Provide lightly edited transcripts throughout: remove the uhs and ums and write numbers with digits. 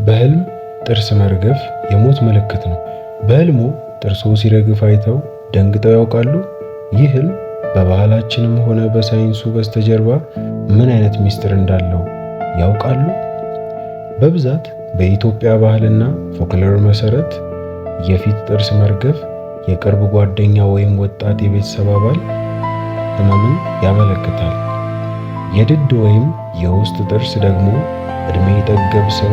በህልም ጥርስ መርገፍ የሞት ምልክት ነው። በህልሙ ጥርሶ ሲረግፍ አይተው ደንግጠው ያውቃሉ? ይህ ህልም በባህላችንም ሆነ በሳይንሱ በስተጀርባ ምን አይነት ሚስጥር እንዳለው ያውቃሉ? በብዛት በኢትዮጵያ ባህልና ፎክሎር መሰረት የፊት ጥርስ መርገፍ የቅርብ ጓደኛ ወይም ወጣት የቤተሰብ አባል ህመምን ያመለክታል። የድድ ወይም የውስጥ ጥርስ ደግሞ እድሜ ጠገብ ሰው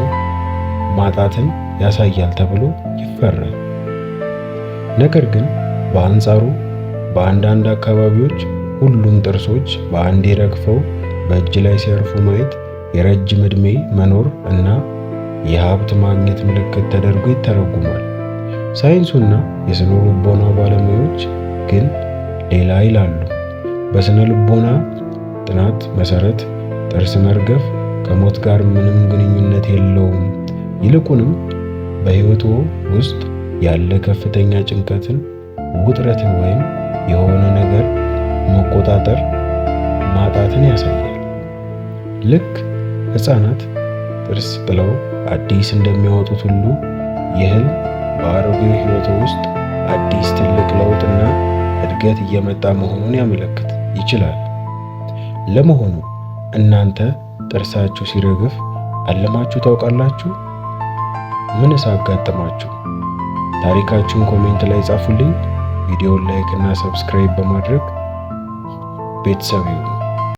ማጣትን ያሳያል ተብሎ ይፈራል። ነገር ግን በአንጻሩ በአንዳንድ አካባቢዎች ሁሉም ጥርሶች በአንዴ ረግፈው በእጅ ላይ ሲያርፉ ማየት የረጅም ዕድሜ መኖር እና የሀብት ማግኘት ምልክት ተደርጎ ይተረጉማል። ሳይንሱና የስነ ልቦና ባለሙያዎች ግን ሌላ ይላሉ። በስነ ልቦና ጥናት መሰረት ጥርስ መርገፍ ከሞት ጋር ምንም ግንኙነት የለውም። ይልቁንም በሕይወትዎ ውስጥ ያለ ከፍተኛ ጭንቀትን፣ ውጥረትን ወይም የሆነ ነገር መቆጣጠር ማጣትን ያሳያል። ልክ ሕፃናት ጥርስ ጥለው አዲስ እንደሚያወጡት ሁሉ ይህ ህልም በአሮጌው ሕይወት ውስጥ አዲስ ትልቅ ለውጥና እድገት እየመጣ መሆኑን ያመለክት ይችላል። ለመሆኑ እናንተ ጥርሳችሁ ሲረግፍ አልማችሁ ታውቃላችሁ? ምንስ አጋጠማችሁ? ታሪካችሁን ኮሜንት ላይ ጻፉልኝ። ቪዲዮውን ላይክ እና ሰብስክራይብ በማድረግ ቤተሰብ ይሁኑ።